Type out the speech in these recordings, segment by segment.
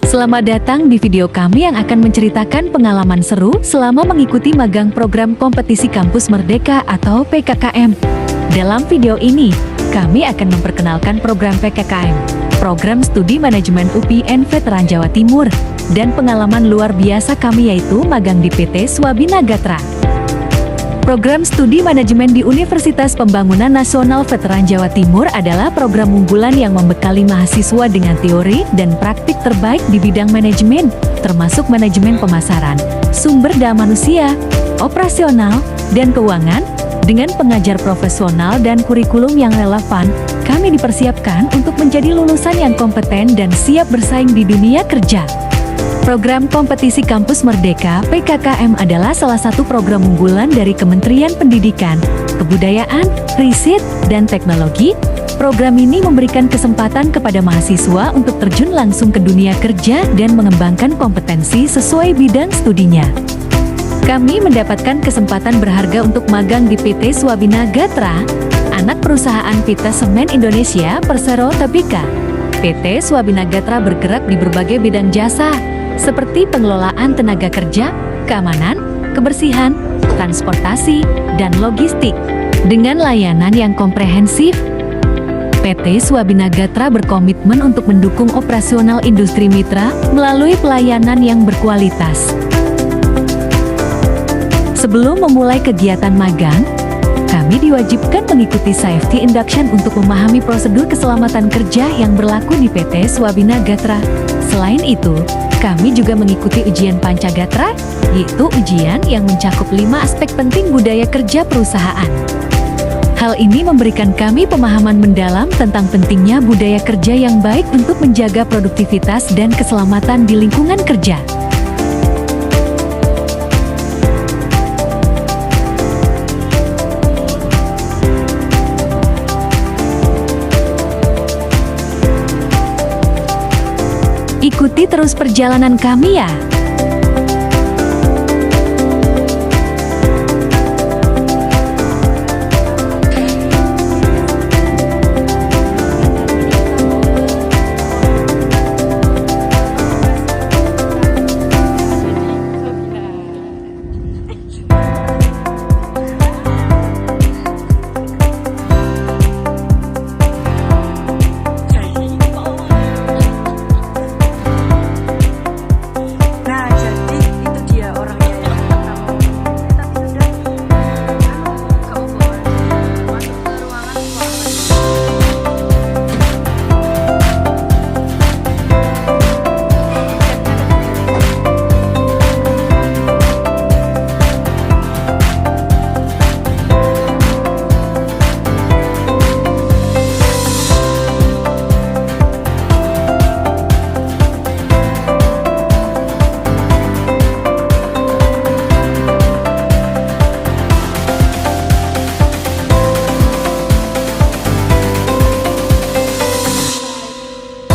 Selamat datang di video kami yang akan menceritakan pengalaman seru selama mengikuti magang program Kompetisi Kampus Merdeka atau PKKM. Dalam video ini, kami akan memperkenalkan program PKKM, Program Studi Manajemen UPN Veteran Jawa Timur, dan pengalaman luar biasa kami yaitu magang di PT Swabina Gatra. Program Studi Manajemen di Universitas Pembangunan Nasional Veteran Jawa Timur adalah program unggulan yang membekali mahasiswa dengan teori dan praktik terbaik di bidang manajemen, termasuk manajemen pemasaran, sumber daya manusia, operasional, dan keuangan. Dengan pengajar profesional dan kurikulum yang relevan, kami dipersiapkan untuk menjadi lulusan yang kompeten dan siap bersaing di dunia kerja. Program Kompetisi Kampus Merdeka (PKKM) adalah salah satu program unggulan dari Kementerian Pendidikan, Kebudayaan, Riset, dan Teknologi. Program ini memberikan kesempatan kepada mahasiswa untuk terjun langsung ke dunia kerja dan mengembangkan kompetensi sesuai bidang studinya. Kami mendapatkan kesempatan berharga untuk magang di PT Swabina Gatra, anak perusahaan Pita Semen Indonesia Persero Tbk. PT Swabina Gatra bergerak di berbagai bidang jasa, seperti pengelolaan tenaga kerja, keamanan, kebersihan, transportasi, dan logistik. Dengan layanan yang komprehensif, PT Swabina Gatra berkomitmen untuk mendukung operasional industri mitra melalui pelayanan yang berkualitas. Sebelum memulai kegiatan magang, kami diwajibkan mengikuti safety induction untuk memahami prosedur keselamatan kerja yang berlaku di PT Swabina Gatra. Selain itu, kami juga mengikuti ujian Pancagatra, yaitu ujian yang mencakup 5 aspek penting budaya kerja perusahaan. Hal ini memberikan kami pemahaman mendalam tentang pentingnya budaya kerja yang baik untuk menjaga produktivitas dan keselamatan di lingkungan kerja. Ikuti terus perjalanan kami ya!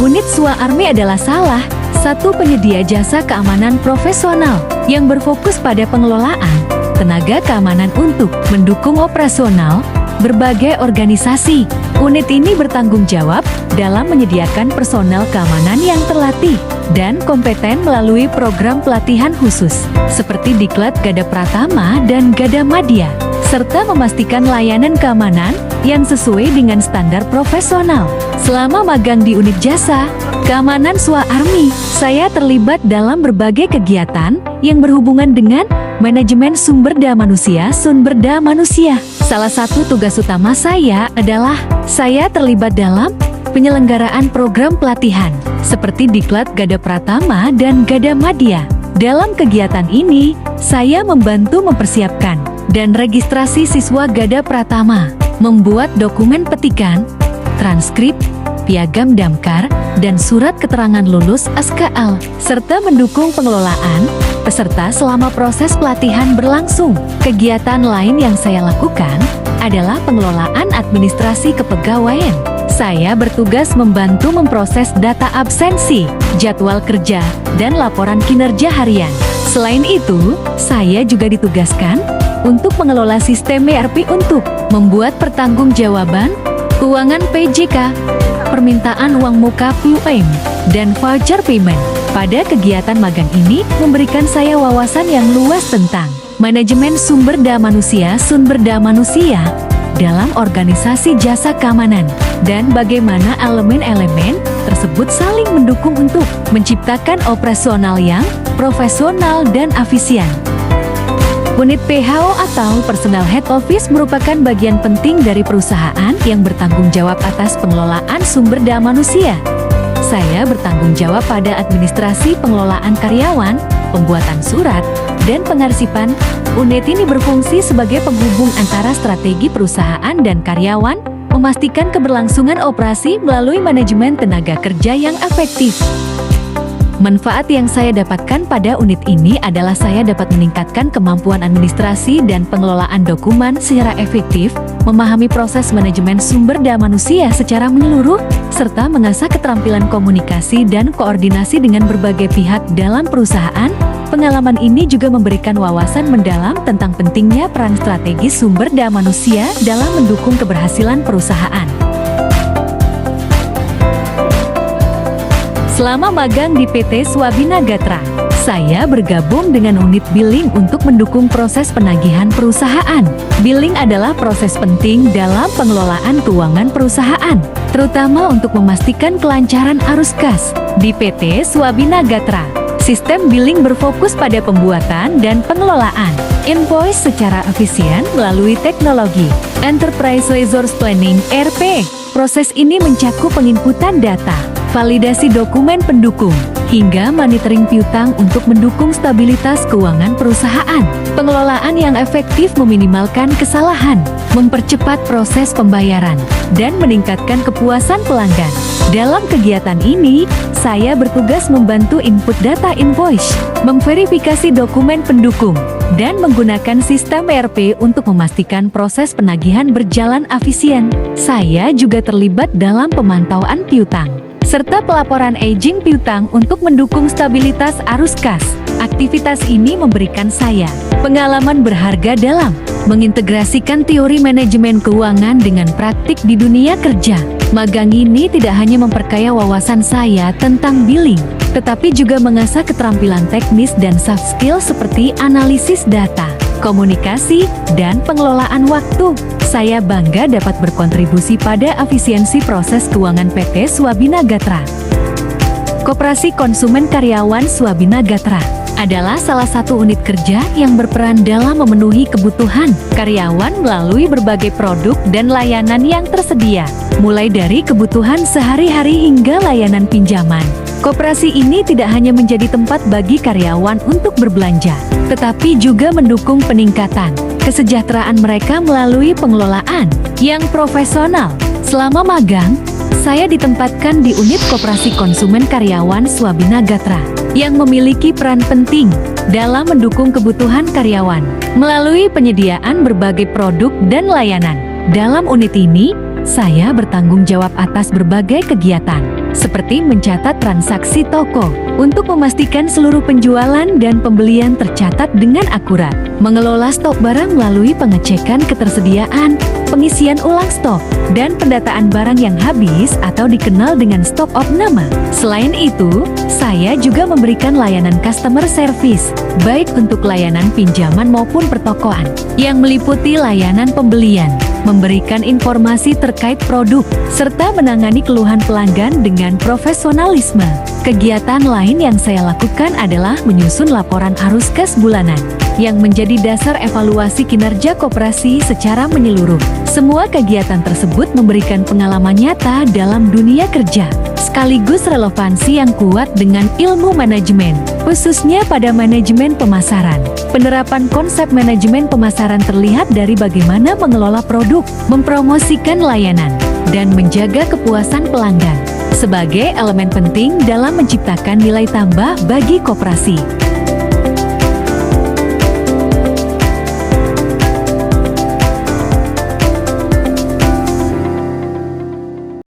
Unit SWA Army adalah salah satu penyedia jasa keamanan profesional yang berfokus pada pengelolaan tenaga keamanan untuk mendukung operasional berbagai organisasi. Unit ini bertanggung jawab dalam menyediakan personel keamanan yang terlatih dan kompeten melalui program pelatihan khusus seperti Diklat Gada Pratama dan Gada Madya, serta memastikan layanan keamanan yang sesuai dengan standar profesional. Selama magang di unit jasa keamanan SWA Army, saya terlibat dalam berbagai kegiatan yang berhubungan dengan manajemen sumber daya manusia. Salah satu tugas utama saya adalah saya terlibat dalam penyelenggaraan program pelatihan seperti Diklat Gada Pratama dan Gada Madya. Dalam kegiatan ini, saya membantu mempersiapkan dan registrasi siswa Gada Pratama, membuat dokumen petikan, transkrip, piagam damkar, dan surat keterangan lulus SKL, serta mendukung pengelolaan peserta selama proses pelatihan berlangsung. Kegiatan lain yang saya lakukan adalah pengelolaan administrasi kepegawaian. Saya bertugas membantu memproses data absensi, jadwal kerja, dan laporan kinerja harian. Selain itu, saya juga ditugaskan untuk mengelola sistem ERP untuk membuat pertanggungjawaban keuangan PJK, permintaan uang muka PUM, dan voucher payment. Pada kegiatan magang ini memberikan saya wawasan yang luas tentang manajemen sumber daya manusia dalam organisasi jasa keamanan, dan bagaimana elemen-elemen tersebut saling mendukung untuk menciptakan operasional yang profesional dan efisien. Unit PHO atau Personal Head Office merupakan bagian penting dari perusahaan yang bertanggung jawab atas pengelolaan sumber daya manusia. Saya bertanggung jawab pada administrasi pengelolaan karyawan, pembuatan surat, dan pengarsipan. Unit ini berfungsi sebagai penghubung antara strategi perusahaan dan karyawan, memastikan keberlangsungan operasi melalui manajemen tenaga kerja yang efektif. Manfaat yang saya dapatkan pada unit ini adalah saya dapat meningkatkan kemampuan administrasi dan pengelolaan dokumen secara efektif, memahami proses manajemen sumber daya manusia secara menyeluruh, serta mengasah keterampilan komunikasi dan koordinasi dengan berbagai pihak dalam perusahaan. Pengalaman ini juga memberikan wawasan mendalam tentang pentingnya peran strategis sumber daya manusia dalam mendukung keberhasilan perusahaan. Selama magang di PT Swabina Gatra, saya bergabung dengan unit billing untuk mendukung proses penagihan perusahaan. Billing adalah proses penting dalam pengelolaan keuangan perusahaan, terutama untuk memastikan kelancaran arus kas. Di PT Swabina Gatra, sistem billing berfokus pada pembuatan dan pengelolaan invoice secara efisien melalui teknologi Enterprise Resource Planning (ERP). Proses ini mencakup penginputan data, validasi dokumen pendukung, hingga monitoring piutang untuk mendukung stabilitas keuangan perusahaan. Pengelolaan yang efektif meminimalkan kesalahan, mempercepat proses pembayaran, dan meningkatkan kepuasan pelanggan. Dalam kegiatan ini, saya bertugas membantu input data invoice, memverifikasi dokumen pendukung, dan menggunakan sistem ERP untuk memastikan proses penagihan berjalan efisien. Saya juga terlibat dalam pemantauan piutang, serta pelaporan aging piutang untuk mendukung stabilitas arus kas. Aktivitas ini memberikan saya pengalaman berharga dalam mengintegrasikan teori manajemen keuangan dengan praktik di dunia kerja. Magang ini tidak hanya memperkaya wawasan saya tentang billing, tetapi juga mengasah keterampilan teknis dan soft skill seperti analisis data, komunikasi, dan pengelolaan waktu. Saya bangga dapat berkontribusi pada efisiensi proses keuangan PT Swabina Gatra. Koperasi Konsumen Karyawan Swabina Gatra adalah salah satu unit kerja yang berperan dalam memenuhi kebutuhan karyawan melalui berbagai produk dan layanan yang tersedia, mulai dari kebutuhan sehari-hari hingga layanan pinjaman. Koperasi ini tidak hanya menjadi tempat bagi karyawan untuk berbelanja, tetapi juga mendukung peningkatan kesejahteraan mereka melalui pengelolaan yang profesional. Selama magang, saya ditempatkan di unit Koperasi Konsumen Karyawan Swabina Gatra yang memiliki peran penting dalam mendukung kebutuhan karyawan melalui penyediaan berbagai produk dan layanan. Dalam unit ini, saya bertanggung jawab atas berbagai kegiatan, seperti mencatat transaksi toko untuk memastikan seluruh penjualan dan pembelian tercatat dengan akurat, mengelola stok barang melalui pengecekan ketersediaan, pengisian ulang stok, dan pendataan barang yang habis atau dikenal dengan stok opname. Selain itu, saya juga memberikan layanan customer service, baik untuk layanan pinjaman maupun pertokoan, yang meliputi layanan pembelian, memberikan informasi terkait produk, serta menangani keluhan pelanggan dengan profesionalisme. Kegiatan lain yang saya lakukan adalah menyusun laporan arus kas bulanan, yang menjadi dasar evaluasi kinerja koperasi secara menyeluruh. Semua kegiatan tersebut memberikan pengalaman nyata dalam dunia kerja, sekaligus relevansi yang kuat dengan ilmu manajemen, khususnya pada manajemen pemasaran. Penerapan konsep manajemen pemasaran terlihat dari bagaimana mengelola produk, mempromosikan layanan, dan menjaga kepuasan pelanggan sebagai elemen penting dalam menciptakan nilai tambah bagi koperasi.